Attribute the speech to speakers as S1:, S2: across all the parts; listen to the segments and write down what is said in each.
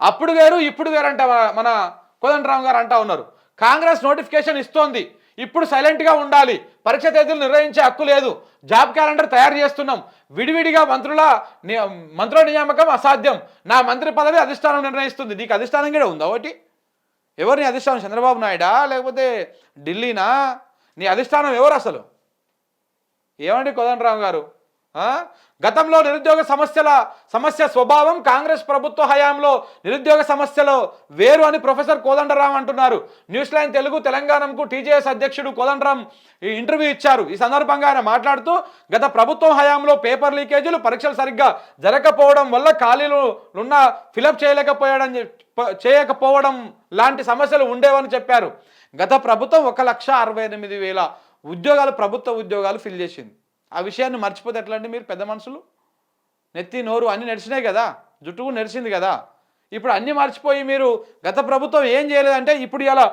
S1: అప్పుడు వేరు ఇప్పుడు వేరంట మన కోదండరామ్ గారు అంటా ఉన్నారు. కాంగ్రెస్ నోటిఫికేషన్ ఇస్తోంది, ఇప్పుడు సైలెంట్గా ఉండాలి, పరీక్ష తేదీలు నిర్వహించే హక్కు లేదు, జాబ్ క్యాలెండర్ తయారు చేస్తున్నాం, విడివిడిగా మంత్రుల నియామకం అసాధ్యం, నా మంత్రి పదవి అధిష్టానం నిర్ణయిస్తుంది. నీకు అధిష్టానం కూడా ఉందా ఒకటి? ఎవరిని అధిష్టానం? చంద్రబాబు నాయుడా లేకపోతే ఢిల్లీనా? నీ అధిష్టానం ఎవరు అసలు? ఏమండి కోదండరామ్ గారు, గతంలో నిరుద్యోగ సమస్య స్వభావం కాంగ్రెస్ ప్రభుత్వ హయాంలో నిరుద్యోగ సమస్యలో వేరు అని ప్రొఫెసర్ కోదండరామ్ అంటున్నారు. న్యూస్ లైన్ తెలుగు తెలంగాణకు టీజేఎస్ అధ్యక్షుడు కోదండరామ్ ఇంటర్వ్యూ ఇచ్చారు. ఈ సందర్భంగా ఆయన మాట్లాడుతూ గత ప్రభుత్వం హయాంలో పేపర్ లీకేజీలు, పరీక్షలు సరిగ్గా జరగకపోవడం వల్ల ఖాళీలు ఫిలప్ చేయకపోవడం లాంటి సమస్యలు ఉండేవని చెప్పారు. గత ప్రభుత్వం 1,68,000 ఉద్యోగాలు, ప్రభుత్వ ఉద్యోగాలు ఫిల్ చేసింది. ఆ విషయాన్ని మర్చిపోతే ఎట్లా అండి మీరు? పెద్ద మనుషులు నెత్తి నోరు అన్నీ నడిచినాయి కదా, జుట్టు నడిచింది కదా. ఇప్పుడు అన్నీ మర్చిపోయి మీరు గత ప్రభుత్వం ఏం చేయలేదంటే ఇప్పుడు ఇలా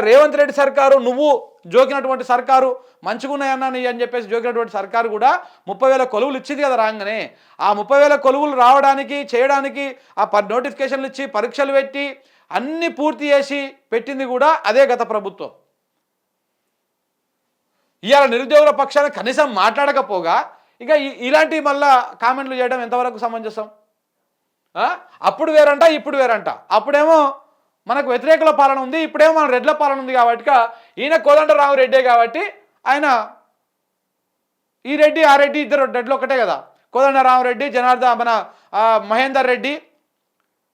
S1: రేవంత్ రెడ్డి సర్కారు, నువ్వు జోకినటువంటి సర్కారు మంచిగున్నాయన్నా నీ అని చెప్పేసి జోకినటువంటి సర్కారు కూడా 30,000 కొలువులు ఇచ్చింది కదా రాగానే. ఆ 30,000 కొలువులు రావడానికి చేయడానికి ఆ నోటిఫికేషన్లు ఇచ్చి పరీక్షలు పెట్టి అన్నీ పూర్తి చేసి పెట్టింది కూడా అదే గత ప్రభుత్వం. ఇవాళ నిరుద్యోగుల పక్షాన కనీసం మాట్లాడకపోగా ఇక ఇలాంటి మళ్ళా కామెంట్లు చేయడం ఎంతవరకు సమంజసం? అప్పుడు వేరంట, ఇప్పుడు వేరంట. అప్పుడేమో మనకు వ్యతిరేకుల పాలన ఉంది, ఇప్పుడేమో మన రెడ్ల పాలన ఉంది. కాబట్టి ఈయన కోదండరావు రెడ్డే కాబట్టి ఆయన ఈ రెడ్డి ఆ రెడ్డి ఇద్దరు రెడ్లు ఒకటే కదా. కోదండరావు రెడ్డి, మన మహేందర్ రెడ్డి,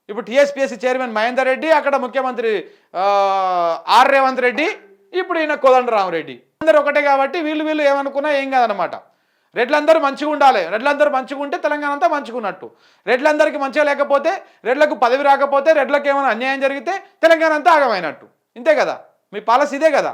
S1: ఇప్పుడు టీఎస్పీఎస్సీ చైర్మన్ మహేందర్ రెడ్డి, అక్కడ ముఖ్యమంత్రి రేవంత్ రెడ్డి, ఇప్పుడు ఈయన కోదండరావు రెడ్డి. అందరూ ఒకటే కాబట్టి వీళ్ళు ఏమనుకున్నా ఏం కాదనమాట. రెడ్లందరూ మంచిగా ఉండాలి, రెడ్లందరూ మంచిగా ఉంటే తెలంగాణ అంతా మంచిగున్నట్టు. రెడ్లందరికీ మంచిగా లేకపోతే, రెడ్లకు పదవి రాకపోతే, రెడ్లకు ఏమైనా అన్యాయం జరిగితే తెలంగాణ అంతా ఆగమైనట్టు. ఇంతే కదా, మీ పాలసీ ఇదే కదా.